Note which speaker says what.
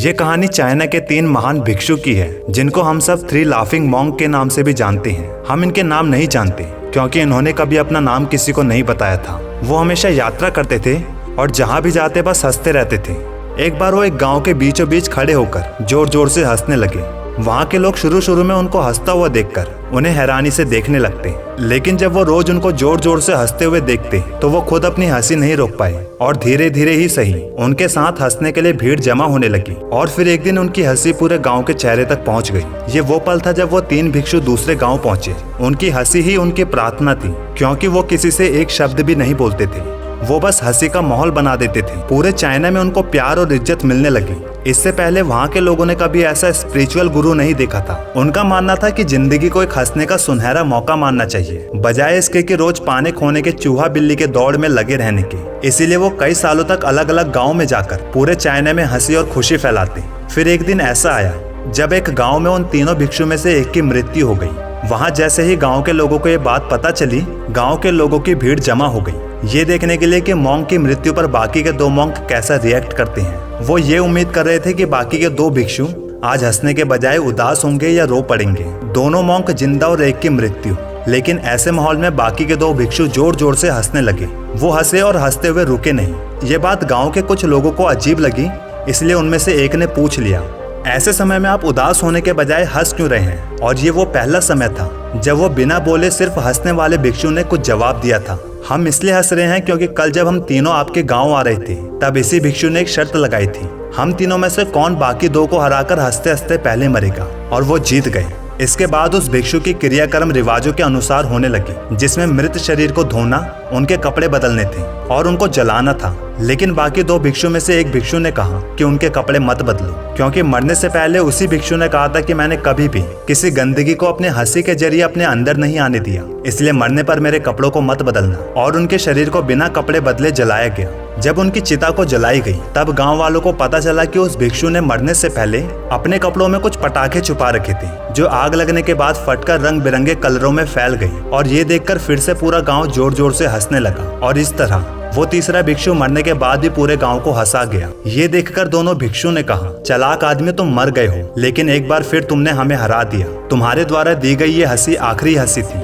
Speaker 1: ये कहानी चाइना के 3 महान भिक्षु की है जिनको हम सब 3 लाफिंग मॉन्क के नाम से भी जानते हैं। हम इनके नाम नहीं जानते क्योंकि इन्होंने कभी अपना नाम किसी को नहीं बताया था। वो हमेशा यात्रा करते थे और जहाँ भी जाते बस हंसते रहते थे। एक बार वो एक गांव के बीचों बीच खड़े होकर जोर जोर से हंसने लगे। वहाँ के लोग शुरू में उनको हंसता हुआ देखकर उन्हें हैरानी से देखने लगते, लेकिन जब वो रोज उनको जोर जोर से हंसते हुए देखते तो वो खुद अपनी हंसी नहीं रोक पाए और धीरे धीरे ही सही उनके साथ हंसने के लिए भीड़ जमा होने लगी। और फिर एक दिन उनकी हंसी पूरे गांव के चेहरे तक पहुंच गई। ये वो पल था जब वो 3 भिक्षु दूसरे गांव पहुंचे। उनकी हंसी ही उनकी प्रार्थना थी, क्योंकि वो किसी से एक शब्द भी नहीं बोलते थे। वो बस हंसी का माहौल बना देते थे। पूरे चाइना में उनको प्यार और इज्जत मिलने लगी। इससे पहले वहाँ के लोगों ने कभी ऐसा स्पिरिचुअल गुरु नहीं देखा था। उनका मानना था कि जिंदगी को एक हंसने का सुनहरा मौका मानना चाहिए, बजाय इसके कि रोज पाने खोने के चूहा बिल्ली के दौड़ में लगे रहने के। इसीलिए वो कई सालों तक अलग अलग गाँव में जाकर पूरे चाइना में हंसी और खुशी फैलाते। फिर एक दिन ऐसा आया जब एक गाँव में उन तीनों भिक्षु में से एक की मृत्यु हो गई। वहाँ जैसे ही गाँव के लोगों को ये बात पता चली, गाँव के लोगों की भीड़ जमा हो गई ये देखने के लिए कि मॉन्क की मृत्यु पर बाकी के 2 मॉन्क कैसा रिएक्ट करते हैं। वो ये उम्मीद कर रहे थे कि बाकी के 2 भिक्षु आज हंसने के बजाय उदास होंगे या रो पड़ेंगे। दोनों मॉन्क जिंदा और एक की मृत्यु। लेकिन ऐसे माहौल में बाकी के 2 भिक्षु जोर जोर से हंसने लगे। वो हंसे और हंसते हुए रुके नहीं। ये बात गाँव के कुछ लोगों को अजीब लगी, इसलिए उनमें से एक ने पूछ लिया, ऐसे समय में आप उदास होने के बजाय हंस क्यों रहे हैं? और ये वो पहला समय था जब वो बिना बोले सिर्फ हंसने वाले भिक्षु ने कुछ जवाब दिया था, हम इसलिए हंस रहे हैं क्योंकि कल जब हम तीनों आपके गांव आ रहे थे तब इसी भिक्षु ने एक शर्त लगाई थी, हम तीनों में से कौन बाकी 2 को हराकर हंसते हंसते पहले मरेगा, और वो जीत गए। इसके बाद उस भिक्षु की क्रियाक्रम रिवाजों के अनुसार होने लगी, जिसमें मृत शरीर को धोना, उनके कपड़े बदलने थे और उनको जलाना था। लेकिन बाकी 2 भिक्षु में से एक भिक्षु ने कहा कि उनके कपड़े मत बदलो, क्योंकि मरने से पहले उसी भिक्षु ने कहा था कि मैंने कभी भी किसी गंदगी को अपने हंसी के जरिए अपने अंदर नहीं आने दिया, इसलिए मरने पर मेरे कपड़ों को मत बदलना। और उनके शरीर को बिना कपड़े बदले जलाया गया। जब उनकी चिता को जलाई गई तब गांव वालों को पता चला कि उस भिक्षु ने मरने से पहले अपने कपड़ों में कुछ पटाखे छुपा रखे थे, जो आग लगने के बाद फटकर रंग बिरंगे कलरों में फैल गई। और ये देखकर फिर से पूरा गांव जोर जोर से हंसने लगा। और इस तरह वो तीसरा भिक्षु मरने के बाद भी पूरे गांव को हंसा गया। ये देखकर दोनों भिक्षु ने कहा, चालाक आदमी, तुम मर गए हो, लेकिन एक बार फिर तुमने हमें हरा दिया। तुम्हारे द्वारा दी गई ये हंसी आखिरी हंसी थी।